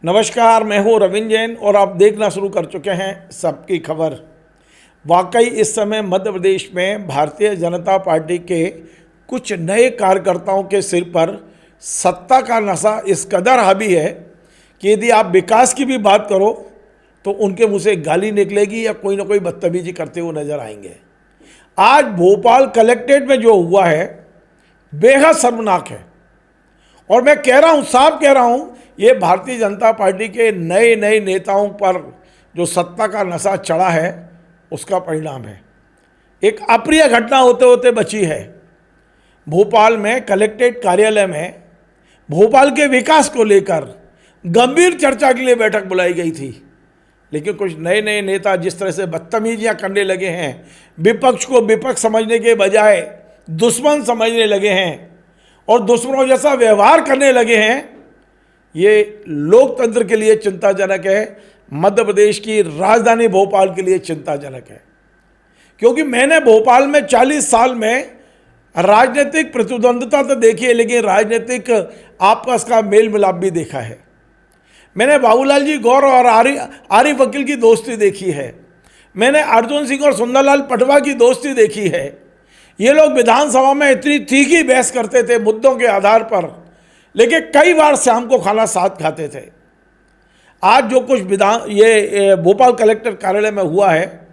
नमस्कार, मैं हूँ रविंद्र जैन और आप देखना शुरू कर चुके हैं सबकी खबर। वाकई इस समय मध्य प्रदेश में भारतीय जनता पार्टी के कुछ नए कार्यकर्ताओं के सिर पर सत्ता का नशा इस कदर हावी है कि यदि आप विकास की भी बात करो तो उनके मुंह से गाली निकलेगी या कोई ना कोई बदतमीजी करते हुए नजर आएंगे। आज भोपाल कलेक्ट्रेट में जो हुआ है बेहद शर्मनाक है और मैं कह रहा हूँ, साफ कह रहा हूँ, ये भारतीय जनता पार्टी के नए नए नेताओं पर जो सत्ता का नशा चढ़ा है उसका परिणाम है। एक अप्रिय घटना होते होते बची है। भोपाल में कलेक्ट्रेट कार्यालय में भोपाल के विकास को लेकर गंभीर चर्चा के लिए बैठक बुलाई गई थी, लेकिन कुछ नए नए नेता जिस तरह से बदतमीजियां करने लगे हैं, विपक्ष को विपक्ष समझने के बजाय दुश्मन समझने लगे हैं और दुश्मनों जैसा व्यवहार करने लगे हैं, ये लोकतंत्र के लिए चिंताजनक है। मध्य प्रदेश की राजधानी भोपाल के लिए चिंताजनक है, क्योंकि मैंने भोपाल में 40 साल में राजनीतिक प्रतिद्वंद्विता तो देखी है, लेकिन राजनीतिक आपस का मेल मिलाप भी देखा है। मैंने बाबूलाल जी गौर और आरिफ वकील की दोस्ती देखी है। मैंने अर्जुन सिंह और सुंदरलाल पटवा की दोस्ती देखी है। ये लोग विधानसभा में इतनी तीखी बहस करते थे मुद्दों के आधार पर, लेकिन कई बार शाम को खाना साथ खाते थे। आज जो कुछ ये भोपाल कलेक्टर कार्यालय में हुआ है,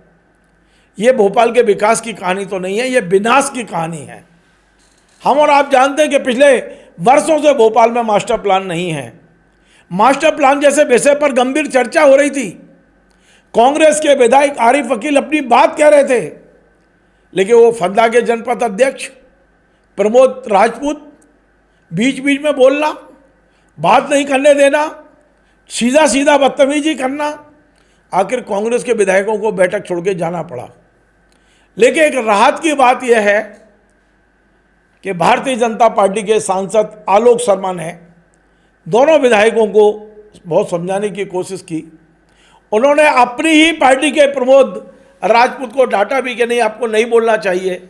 ये भोपाल के विकास की कहानी तो नहीं है, ये विनाश की कहानी है। हम और आप जानते हैं कि पिछले वर्षों से भोपाल में मास्टर प्लान नहीं है। मास्टर प्लान जैसे विषय पर गंभीर चर्चा हो रही थी। कांग्रेस के विधायक आरिफ वकील अपनी बात कह रहे थे, लेकिन वो फंदा के जनपद अध्यक्ष प्रमोद राजपूत बीच बीच में बोलना, बात नहीं करने देना, सीधा सीधा बदतमीजी करना, आखिर कांग्रेस के विधायकों को बैठक छोड़ के जाना पड़ा। लेकिन एक राहत की बात यह है कि भारतीय जनता पार्टी के सांसद आलोक शर्मा ने दोनों विधायकों को बहुत समझाने की कोशिश की। उन्होंने अपनी ही पार्टी के प्रमोद राजपूत को डांटा भी कि नहीं, आपको नहीं बोलना चाहिए।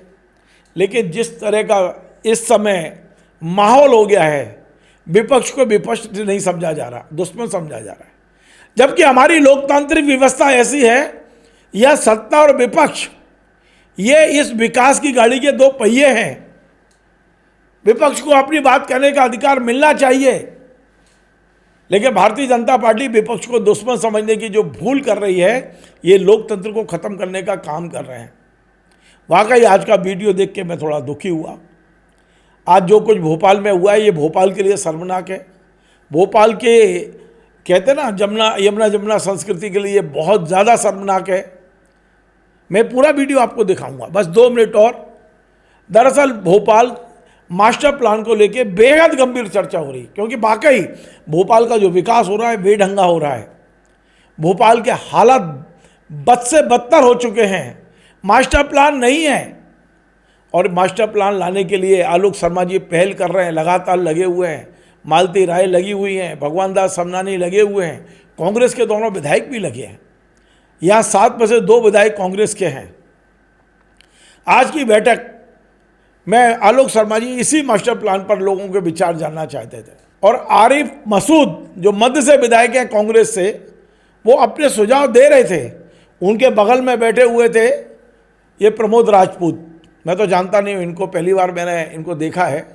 लेकिन जिस तरह का इस समय माहौल हो गया है, विपक्ष को विपक्ष नहीं समझा जा रहा, दुश्मन समझा जा रहा है। जबकि हमारी लोकतांत्रिक व्यवस्था ऐसी है, यह सत्ता और विपक्ष ये इस विकास की गाड़ी के दो पहिए हैं। विपक्ष को अपनी बात कहने का अधिकार मिलना चाहिए, लेकिन भारतीय जनता पार्टी विपक्ष को दुश्मन समझने की जो भूल कर रही है, ये लोकतंत्र को खत्म करने का काम कर रहे हैं। वाकई आज का वीडियो देख के मैं थोड़ा दुखी हुआ। आज जो कुछ भोपाल में हुआ है, ये भोपाल के लिए शर्मनाक है। भोपाल के कहते हैं ना यमुना संस्कृति के लिए बहुत ज़्यादा शर्मनाक है। मैं पूरा वीडियो आपको दिखाऊंगा, बस 2 मिनट और। दरअसल भोपाल मास्टर प्लान को लेके बेहद गंभीर चर्चा हो रही, क्योंकि वाकई भोपाल का जो विकास हो रहा है बेढंगा हो रहा है। भोपाल के हालात बद से बदतर हो चुके हैं। मास्टर प्लान नहीं है और मास्टर प्लान लाने के लिए आलोक शर्मा जी पहल कर रहे हैं, लगातार लगे हुए हैं। मालती राय लगी हुई हैं, भगवान दास समनानी लगे हुए हैं, कांग्रेस के दोनों विधायक भी लगे हैं। यहाँ 7 में से 2 विधायक कांग्रेस के हैं। आज की बैठक में आलोक शर्मा जी इसी मास्टर प्लान पर लोगों के विचार जानना चाहते थे और आरिफ मसूद जो मध्य से विधायक हैं कांग्रेस से, वो अपने सुझाव दे रहे थे। उनके बगल में बैठे हुए थे ये प्रमोद राजपूत। मैं तो जानता नहीं हूँ इनको, पहली बार मैंने इनको देखा है।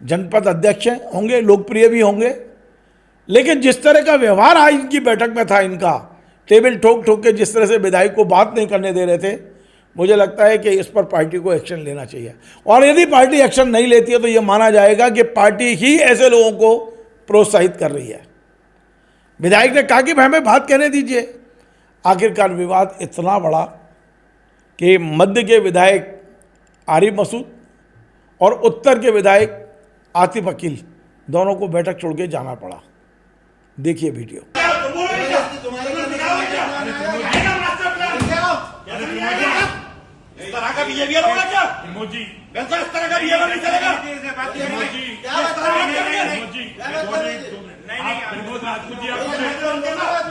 जनपद अध्यक्ष होंगे, लोकप्रिय भी होंगे, लेकिन जिस तरह का व्यवहार आज इनकी बैठक में था, इनका टेबल ठोक ठोक के जिस तरह से विधायक को बात नहीं करने दे रहे थे, मुझे लगता है कि इस पर पार्टी को एक्शन लेना चाहिए। और यदि पार्टी एक्शन नहीं लेती है तो यह माना जाएगा कि पार्टी ही ऐसे लोगों को प्रोत्साहित कर रही है। विधायक ने कहा कि भाई हमें बात कहने दीजिए। आखिरकार विवाद इतना बड़ा कि मध्य के विधायक आरिफ मसूद और उत्तर के विधायक आतिफ वकील दोनों को बैठक छोड़ के जाना पड़ा। देखिए वीडियो। इस तरह का बिहेवियर होगा क्या? इमोजी वैसा इस तरह का बिहेवियर नहीं चलेगा। इमोजी नहीं प्रमोद राजपूत जी, आप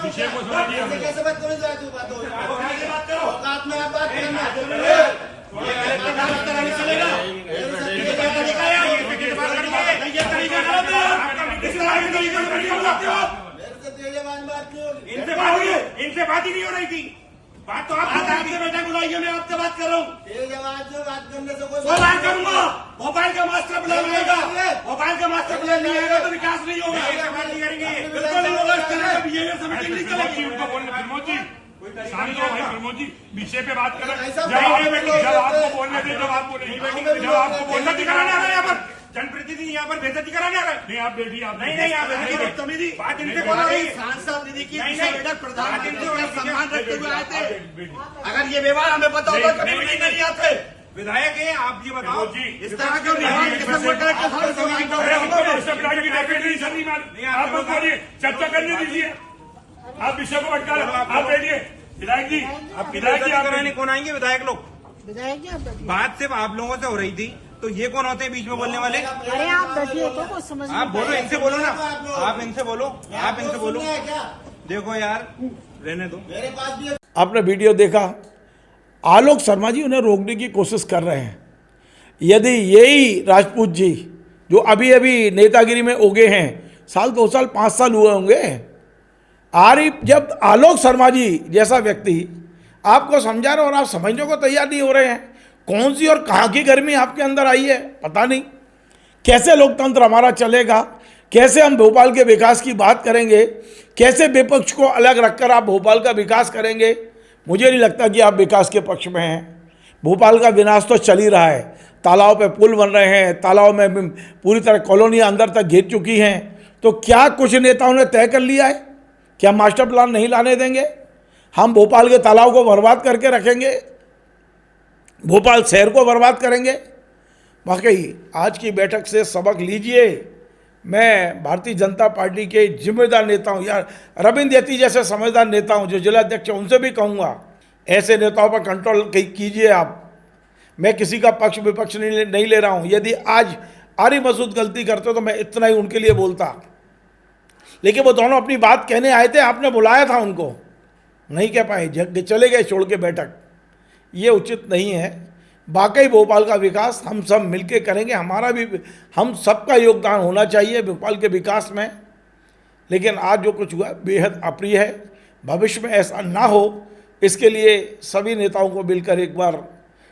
विषय को समझिए। कैसे बात करो, बात करो, औकात में आप बात करना चलेगा। ये तरीका है, ये तरीका गलत है। आपका इनसे बात ही नहीं हो रही थी। बात तो आपसे बैठक बुलाइए, मैं आपसे बात कर रहा हूँ। बात करने से कोई बात करूंगा। भोपाल का मास्टर प्लान आएगा, भोपाल का मास्टर प्लान नहीं आएगा तो विकास नहीं होगा। बात नहीं करेंगे, बिल्कुल नहीं होगा। इस तरह का बिहेवियर समिति नहीं चलेगी। उनको बोलने प्रमोद जी, शांत हो भाई। प्रमोद जी विषय पे बात करें। जब आपको बोलने दे, जब आपको नहीं, जब आपको बोलना दिखाना है यहाँ पर जनप्रतिनिधि यहाँ पर बेइज्जती कराने आ रहे हैं। नहीं आप बैठिए, आप नहीं आप बेइज्जती बात इनसे बोल रही है। सांसद निधि की प्रधानमंत्री सम्मान रखते हुए आए थे। अगर ये व्यवहार हमें पता होता तो कभी नहीं आते। विधायक है आप, ये बताओ जी इस तरह क्यों चर्चा करने दीजिए। आप विषय को भटका रहे, आप बैठिए। विधायक जी, आप विधायक जी कराने कौन आएंगे? विधायक लोग। बात सिर्फ आप लोगों से हो रही थी, तो ये कौन होते हैं बीच में बोलने वाले? अरे आप बैठिए तो कुछ समझ। आप बोलो, इनसे बोलो ना, आप इनसे बोलो, आप इनसे बोलो। देखो यार, रहने दो। मेरे पास भी आपने वीडियो देखा, आलोक शर्मा जी उन्हें रोकने की कोशिश कर रहे हैं। यदि यही राजपूत जी जो अभी अभी नेतागिरी में उगे हैं, साल 2 साल 5 साल हुए होंगे, जब आलोक शर्मा जी जैसा व्यक्ति आपको समझा रहे और आप समझने को तैयार नहीं हो रहे हैं, कौन सी और कहाँ की गर्मी आपके अंदर आई है पता नहीं। कैसे लोकतंत्र हमारा चलेगा, कैसे हम भोपाल के विकास की बात करेंगे, कैसे विपक्ष को अलग रखकर आप भोपाल का विकास करेंगे। मुझे नहीं लगता कि आप विकास के पक्ष में हैं। भोपाल का विनाश तो चल ही रहा है, तालाब पे पुल बन रहे हैं, तालाब में पूरी तरह कॉलोनियाँ अंदर तक घिर चुकी हैं। तो क्या कुछ नेताओं ने तय कर लिया है कि हम मास्टर प्लान नहीं लाने देंगे, हम भोपाल के तालाब को बर्बाद करके रखेंगे, भोपाल शहर को बर्बाद करेंगे। वाकई आज की बैठक से सबक लीजिए। मैं भारतीय जनता पार्टी के जिम्मेदार नेता हूँ यार, रविंद्र यति जैसे समझदार नेता हूँ जो जिला अध्यक्ष, उनसे भी कहूँगा ऐसे नेताओं पर कंट्रोल कीजिए आप। मैं किसी का पक्ष विपक्ष नहीं ले रहा हूँ। यदि आज आरिफ मसूद गलती करते तो मैं इतना ही उनके लिए बोलता, लेकिन वो दोनों अपनी बात कहने आए थे, आपने बुलाया था उनको, नहीं कह पाए, चले गए छोड़ के बैठक। ये उचित नहीं है। वाकई भोपाल का विकास हम सब मिलके करेंगे, हमारा भी, हम सबका योगदान होना चाहिए भोपाल के विकास में। लेकिन आज जो कुछ हुआ बेहद अप्रिय है। भविष्य में ऐसा ना हो, इसके लिए सभी नेताओं को मिलकर एक बार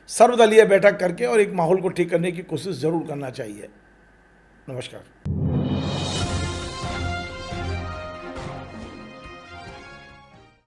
सर्वदलीय बैठक करके और एक माहौल को ठीक करने की कोशिश जरूर करना चाहिए। नमस्कार।